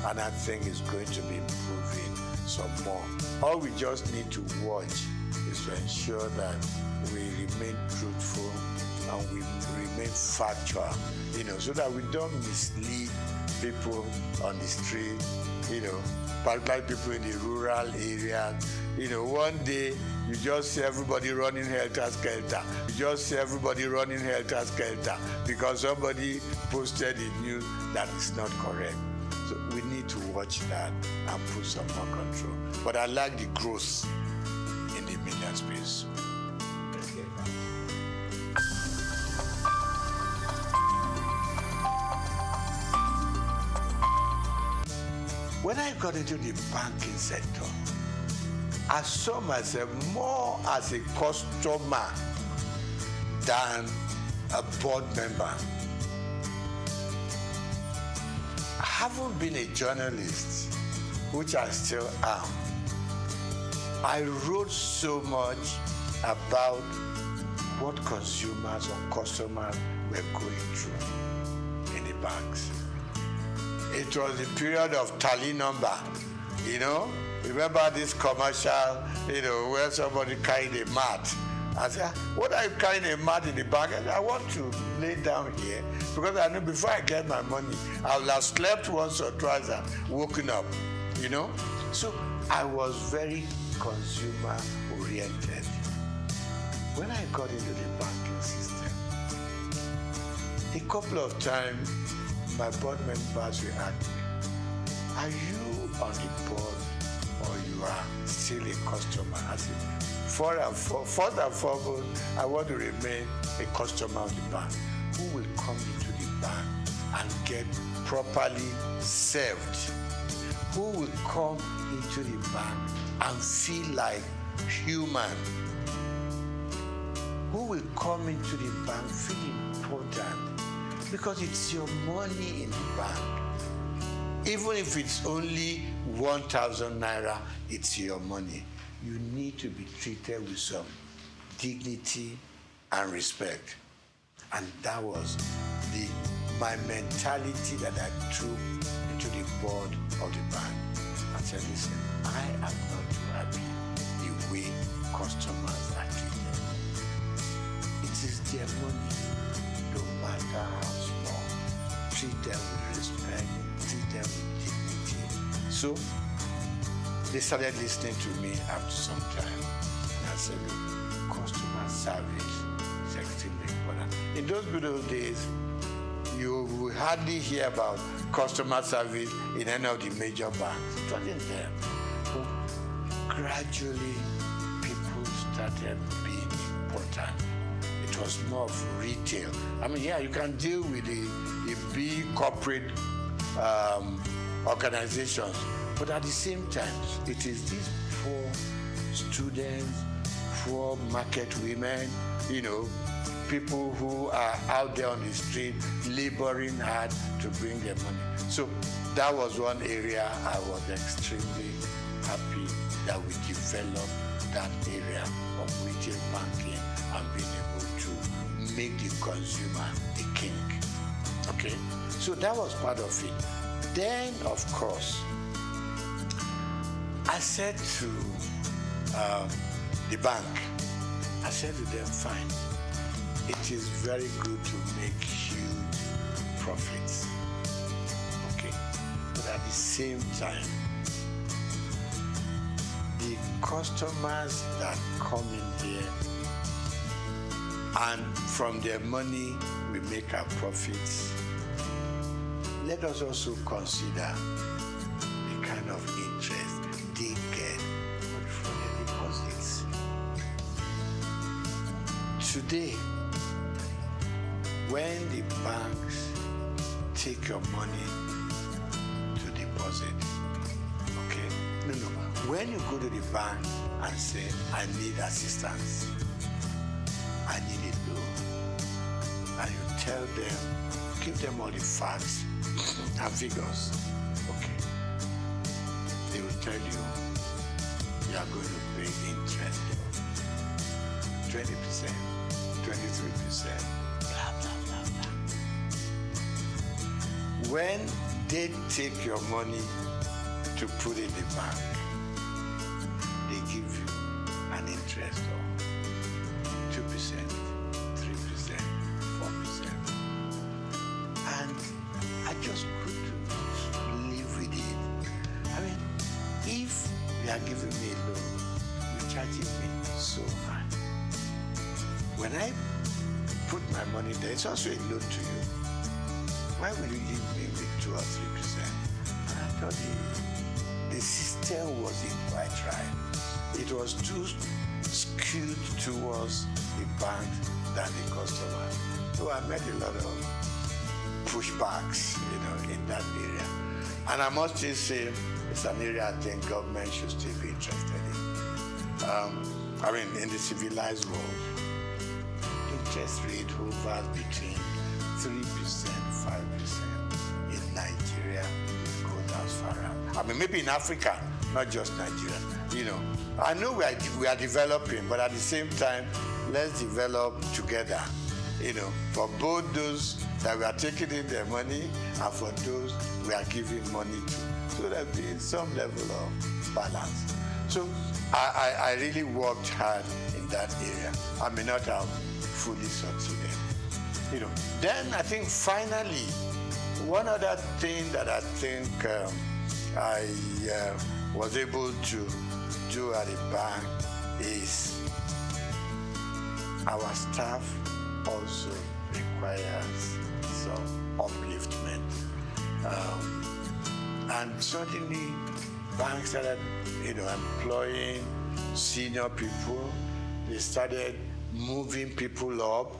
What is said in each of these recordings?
and I think it's going to be improving some more. All we just need to watch is to ensure that we remain truthful and we remain factual, so that we don't mislead people on the street, particularly people in the rural areas. One day you just see everybody running helter-skelter. You just see everybody running helter-skelter because somebody posted a news that is not correct. So we need to watch that and put some more control. But I like the growth in the media space. When I got into the banking sector, I saw myself more as a customer than a board member. I haven't been a journalist, which I still am. I wrote so much about what consumers or customers were going through in the banks. It was the period of tally number, Remember this commercial, where somebody carried a mat. I said, what are you carrying a mat in the bank? I want to lay down here because I know before I get my money, I will have slept once or twice and woken up, So I was very consumer oriented. When I got into the banking system, a couple of times, my board members will ask me, are you on the board or you are still a customer? I said, first and foremost, I want to remain a customer of the bank who will come into the bank and get properly served, who will come into the bank and feel like human, who will come into the bank feeling important, because it's your money in the bank. Even if it's only 1,000 naira, it's your money. You need to be treated with some dignity and respect. And that was my mentality that I took into the board of the bank. I said, listen, I am not too happy the way customers are treated. It is their money, no matter how small. Treat them with respect, treat them with dignity. So they started listening to me after some time. And I said, look, customer service is extremely important. In those good old days, you will hardly hear about customer service in any of the major banks. It wasn't there. But gradually, people started being important. It was more of retail. You can deal with the big corporate organizations, but at the same time, it is these poor students, poor market women, people who are out there on the street laboring hard to bring their money. So that was one area I was extremely happy that we developed that area of retail banking and being able to make the consumer the king. Okay? So that was part of it. Then, of course, I said to the bank, I said to them, fine, it is very good to make huge profits, okay? But at the same time, the customers that come in here and from their money we make our profits, let us also consider the kind of interest they get from their deposits. Today, when the banks take your money to deposit, okay? No. When you go to the bank and say, I need assistance, I need a loan, and you tell them, give them all the facts and figures, okay? They will tell you, you are going to pay interest of 20%, 23%. When they take your money to put in the bank. They give you an interest of 2%, 3%, 4%. And I just couldn't live with it. I mean, if you are giving me a loan, you're charging me so much. When I put my money there, it's also a loan to you. Why will you give me with 2 or 3%? And I thought the system wasn't quite right. It was too skewed towards the bank than the customer. So I met a lot of pushbacks, in that area. And I must just say, it's an area I think government should still be interested in. In the civilized world, interest rate hovers between 3%, 5%. In Nigeria, it goes as far as. Maybe in Africa, not just Nigeria. I know we are developing, but at the same time, let's develop together. For both those that we are taking in their money and for those we are giving money to, so there be some level of balance. So I really worked hard in that area. I may not have fully succeeded. Then I think finally, one other thing that I think I was able to do at the bank is our staff also requires some upliftment. And certainly banks started, employing senior people. They started moving people up.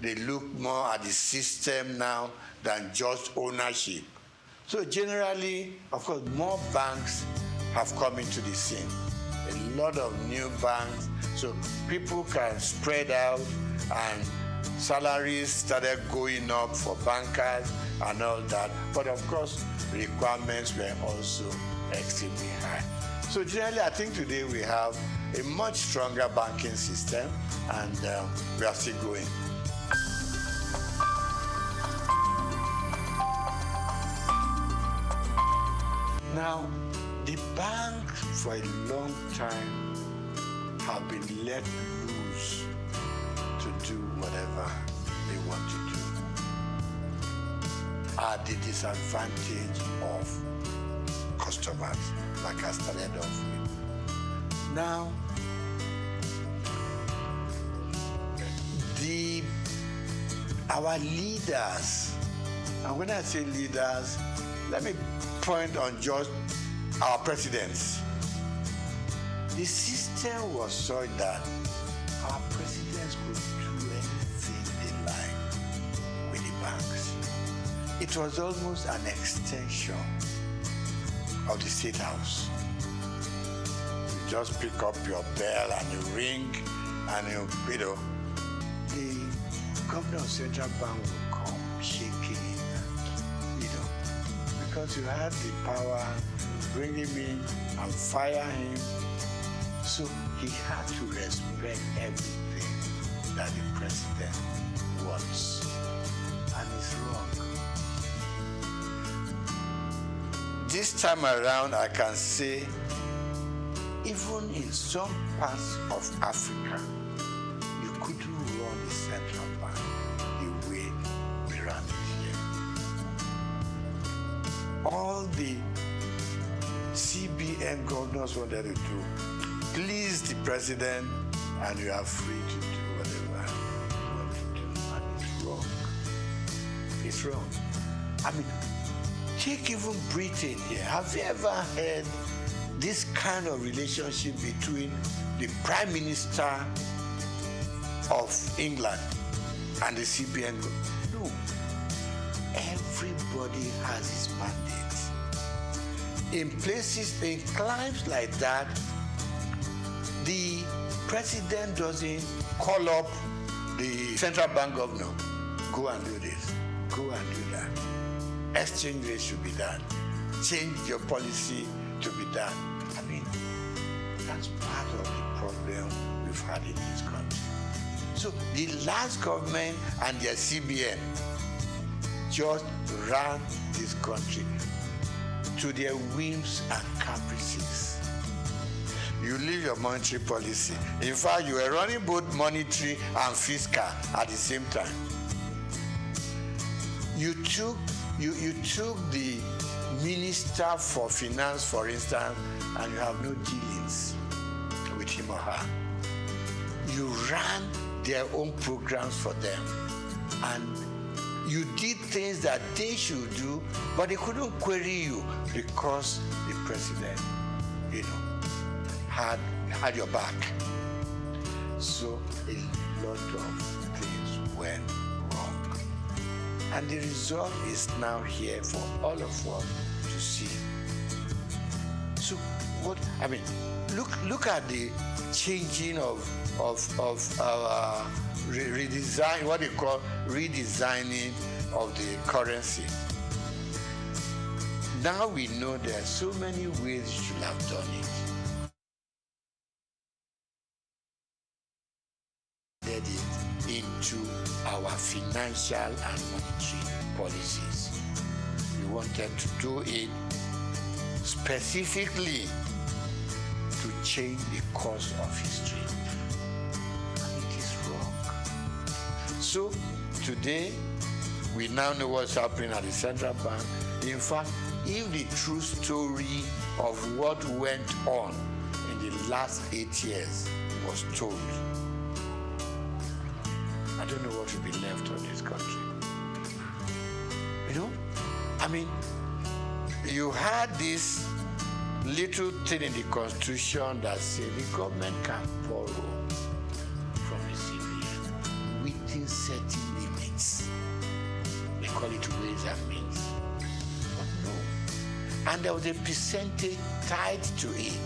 They look more at the system now than just ownership. So generally, of course, more banks have come into the scene. A lot of new banks, so people can spread out, and salaries started going up for bankers and all that. But of course, requirements were also extremely high. So generally, I think today we have a much stronger banking system, and we are still growing. Now, the bank for a long time have been let loose to do whatever they want to do at the disadvantage of customers, like I started off with. Now, our leaders, and when I say leaders, let me point on just our presidents. The system was such that our presidents could do anything they like with the banks. It was almost an extension of the State House. You just pick up your bell and you ring, and the governor of Central Bank will come shaking, because you had the power to bring him in and fire him. So he had to respect everything that the president wants. And it's wrong. This time around, I can say, even in some parts of Africa, you couldn't run the central bank the way we run it here. All the CBN governors wanted to do, please the president, and you are free to do whatever you want to do. And it's wrong. It's wrong. Take even Britain here. Have you ever heard this kind of relationship between the Prime Minister of England and the CBN? No. Everybody has his mandate. In places, in climes like that, the president doesn't call up the central bank governor. Go and do this. Go and do that. Exchange rate should be done. Change your policy to be done. That's part of the problem we've had in this country. So the last government and their CBN just run this country to their whims and caprices. You leave your monetary policy. In fact, you were running both monetary and fiscal at the same time. You took the Minister for Finance, for instance, and you have no dealings with him or her. You ran their own programs for them, and you did things that they should do, but they couldn't query you because the president, had your back. So a lot of things went wrong. And the result is now here for all of us to see. So look at the changing of redesign, what they call redesigning of the currency. Now we know there are so many ways you should have done it. Into our financial and monetary policies. We wanted to do it specifically to change the course of history. And it is wrong. So today, we now know what's happening at the central bank. In fact, if the true story of what went on in the last 8 years was told, I don't know what will be left of this country. You had this little thing in the Constitution that said the government can borrow from the CBN within certain limits. They call it ways and means. But no. And there was a percentage tied to it.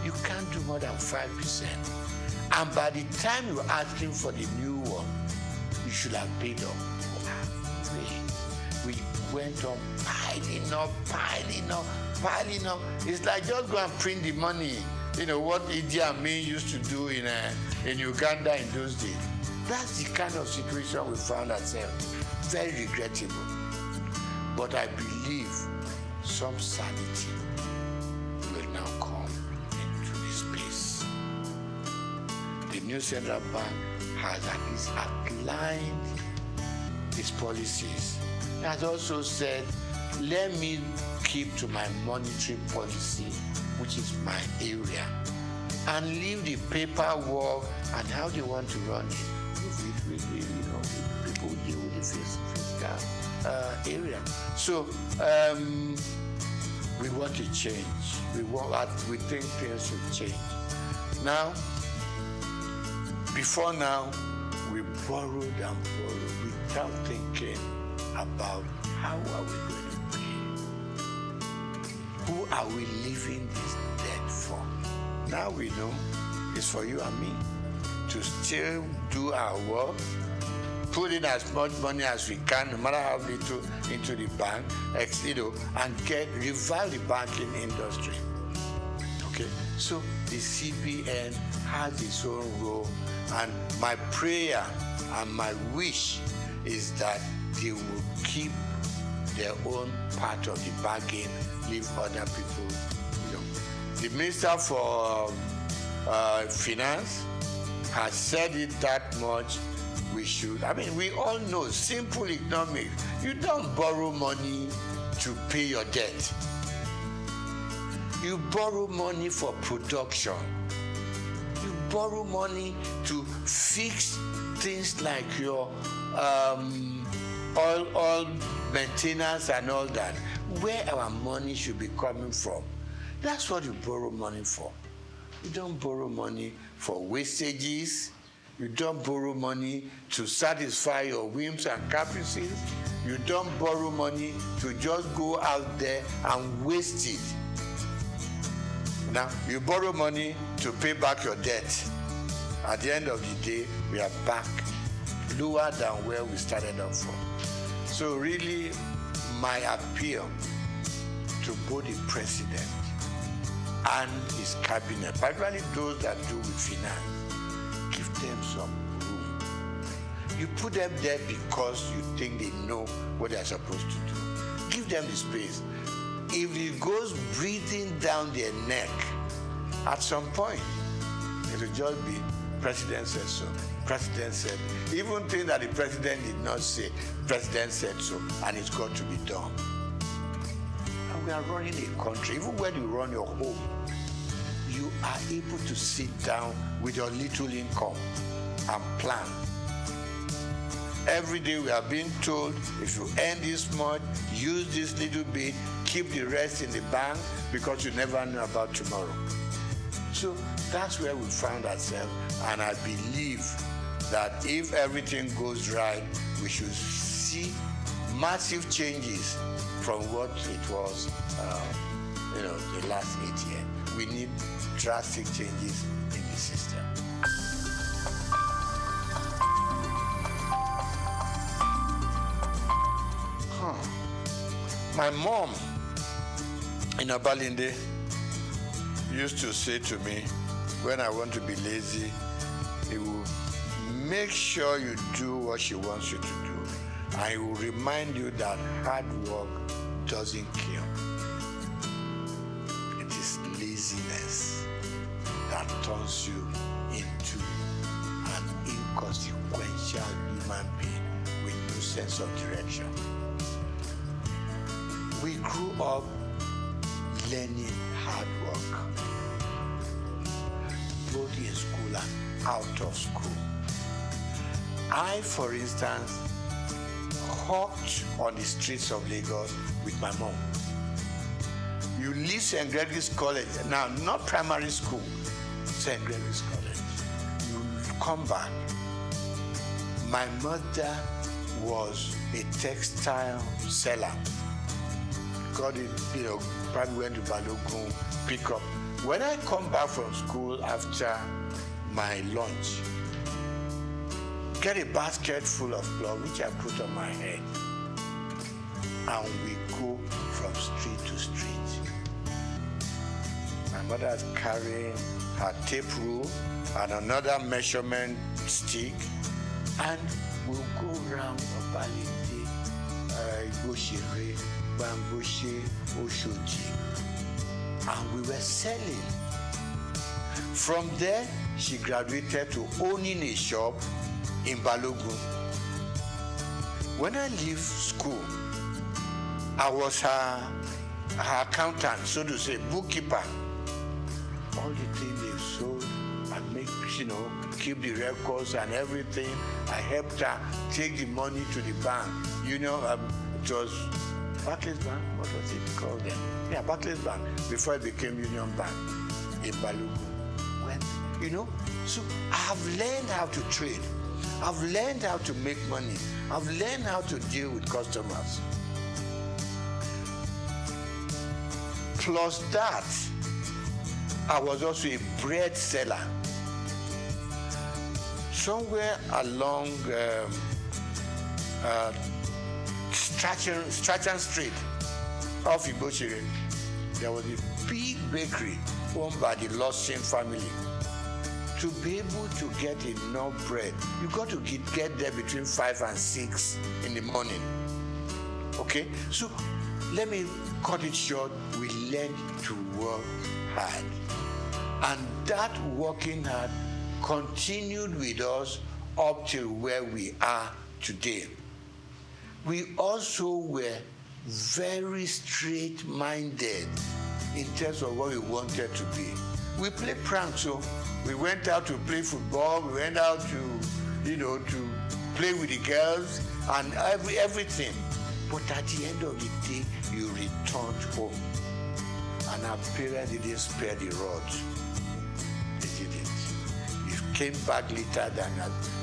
You can't do more than 5%. And by the time you're asking for the new one, you should have paid up. We went on piling up. It's like just go and print the money. What Idi Amin used to do in Uganda in those days. That's the kind of situation we found ourselves. Very regrettable. But I believe some sanity will now come into this space. The new central bank has at least outlined its policies. It has also said, let me keep to my monetary policy, which is my area, and leave the paperwork and how they want to run it. People deal with the fiscal area. So we want to change. We think things should change. Now, before now, we borrowed and borrowed without thinking about how are we going to pay? Who are we leaving this debt for? Now we know it's for you and me to still do our work, put in as much money as we can, no matter how little, into the bank, and revive the banking industry. Okay, so the CBN has its own role, and my prayer and my wish is that they will keep their own part of the bargain, leave other people. The Minister for Finance has said it that much. We should. We all know, simple economics. You don't borrow money to pay your debt. You borrow money for production. You borrow money to fix things like your oil maintenance and all that. Where our money should be coming from. That's what you borrow money for. You don't borrow money for wastages. You don't borrow money to satisfy your whims and caprices. You don't borrow money to just go out there and waste it. Now, you borrow money to pay back your debt. At the end of the day, we are back lower than where we started off from. So really, my appeal to both the president and his cabinet, particularly those that do with finance, give them some room. You put them there because you think they know what they're supposed to do. Give them the space. If it goes breathing down their neck, at some point, it will just be, President said so, President said, even things that the President did not say, President said so, and it's got to be done. And we are running a country. Even when you run your home, you are able to sit down with your little income and plan. Every day we are being told, if you earn this much, use this little bit, keep the rest in the bank, because you never know about tomorrow. So that's where we found ourselves, and I believe that if everything goes right, we should see massive changes from what it was, the last 8 years. We need drastic changes in the system. My mom in Abalinde used to say to me, when I want to be lazy, he will make sure you do what she wants you to do. And he will remind you that hard work doesn't kill. It is laziness that turns you into an inconsequential human being with no sense of direction. We grew up learning hard work, both in school and out of school. I, for instance, hawked on the streets of Lagos with my mom. You leave St. Gregory's College, now not primary school, St. Gregory's College. You come back. My mother was a textile seller. Got it, probably went to Balogun, pick up. When I come back from school after my lunch, get a basket full of cloth, which I put on my head, and we go from street to street. My mother is carrying her tape rule and another measurement stick, and we'll go around Obalinde, Igoshere, Bamboshe, Oshoji, and we were selling. From there, she graduated to owning a shop in Balogun. When I leave school, I was her accountant, so to say, bookkeeper. All the things they sold, I make, keep the records and everything. I helped her take the money to the bank. It was Barclays Bank, what was it called then? Yeah, Barclays Bank, before it became Union Bank in Balogun. So I've learned how to trade. I've learned how to make money. I've learned how to deal with customers. Plus that, I was also a bread seller. Somewhere along Strachan Street, off Igoshere, there was a big bakery owned by the Lawson family. To be able to get enough bread, you got to get there between 5 and 6 in the morning. Okay? So let me cut it short. We learned to work hard. And that working hard continued with us up till where we are today. We also were very straight-minded in terms of what we wanted to be. We played pranks, so we went out to play football, we went out to, to play with the girls and everything. But at the end of the day, you returned home. And our parents didn't spare the rod. They didn't. You came back later than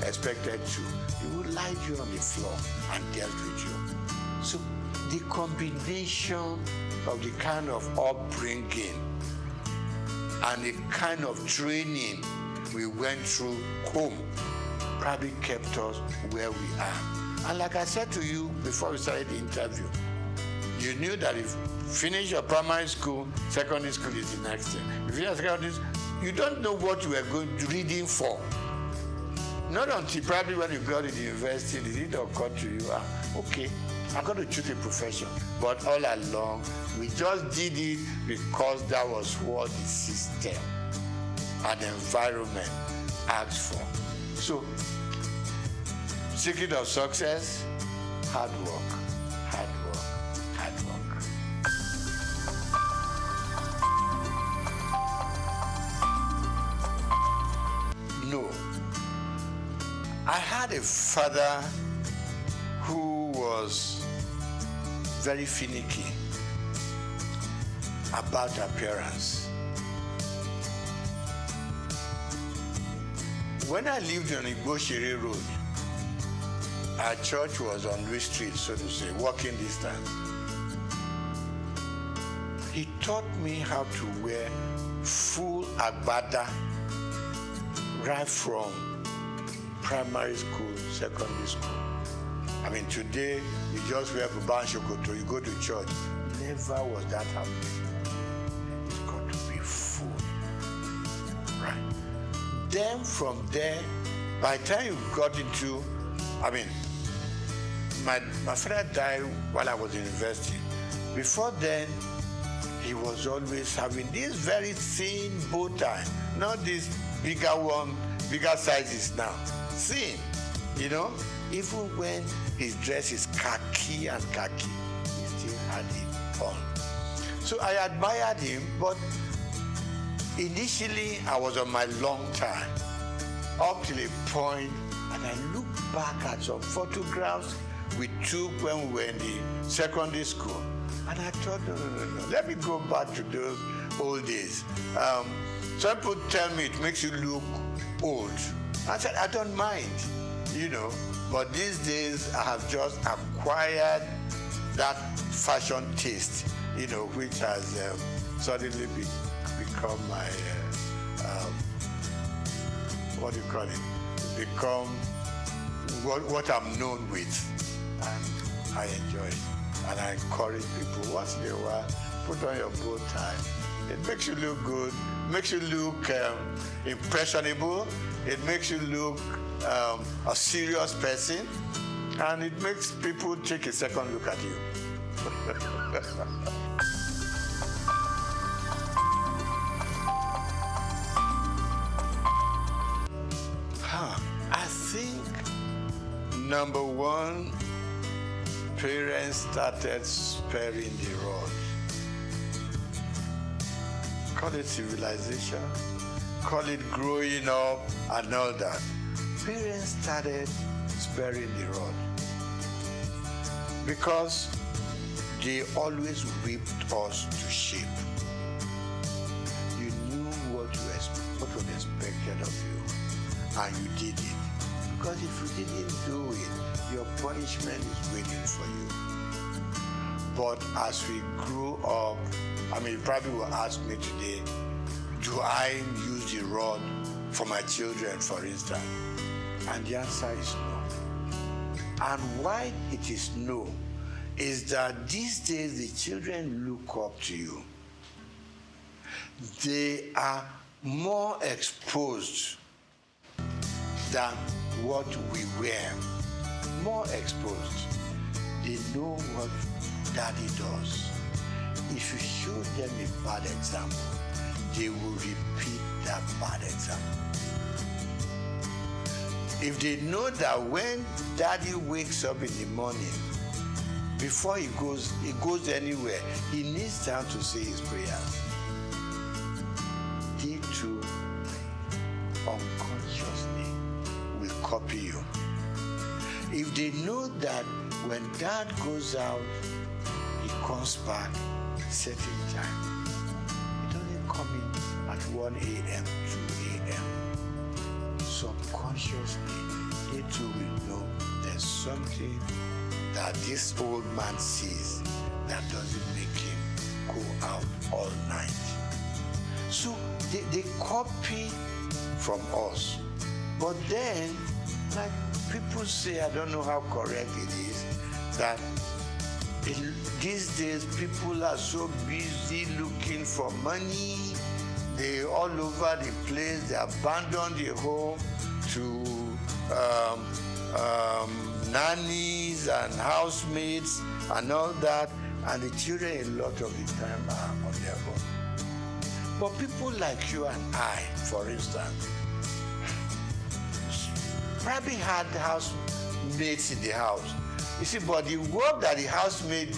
expected to. They would lie you on the floor and dealt with you. So the combination of the kind of upbringing and the kind of training we went through home probably kept us where we are. And like I said to you before we started the interview, you knew that if you finish your primary school, secondary school is the next thing. If you finish secondary school, you don't know what you are going to reading for. Not until probably when you got to the university did it occur to you, okay, I'm going to choose a profession. But all along, we just did it because that was what the system and environment asked for. So, secret of success, hard work, hard work, hard work. No. I had a father who was very finicky about appearance. When I lived on Igboshere Road, our church was on Louis Street, so to say, walking distance. He taught me how to wear full agbada right from primary school, secondary school. I mean, today, you just wear buba and shokoto, you go to church. Never was that happening. It's got to be full. Right. Then from there, by the time you got into, I mean, my father died while I was in university. Before then, he was always having this very thin bow tie, not this bigger one, bigger sizes now. Thin, you know? Even when his dress is khaki and khaki, he still had it on. So I admired him, but initially I was on my long time, up till a point, and I look back at some photographs we took when we were in the secondary school, and I thought, no, let me go back to those old days. Some people tell me it makes you look old. I said, I don't mind, you know, but these days I have just acquired that fashion taste, you know, which has suddenly become my, what do you call it? Become what I'm known with. And I enjoy it. And I encourage people, once in a while, put on your bow tie. It makes you look good, makes you look impressionable, it makes you look a serious person, and it makes people take a second look at you. I think, number one, parents started sparing the rod. Call it civilization, call it growing up and all that. Parents started sparing the rod because they always whipped us to shape. You knew what was expected of you, and you did it. Because if you didn't do it, your punishment is waiting for you. But as we grew up, I mean, you probably will ask me today, do I use the rod for my children, for instance? And the answer is no. And why it is no is that these days the children look up to you. They are more exposed than what we wear. More exposed. They know what daddy does. If you show them a bad example, they will repeat that bad example. If they know that when daddy wakes up in the morning, before he goes anywhere, he needs time to say his prayers. They too, unconsciously, will copy you. If they know that when dad goes out, he comes back certain time. It doesn't come in at 1 a.m., 2 a.m. Subconsciously, they too will know there's something that this old man sees that doesn't make him go out all night. So they copy from us. But then, like people say, I don't know how correct it is, that these days people are so busy looking for money. They all over the place, they abandon the home to nannies and housemates and all that, and the children a lot of the time are on their own. But people like you and I, for instance, probably had housemates in the house. You see, but the work that the housemaid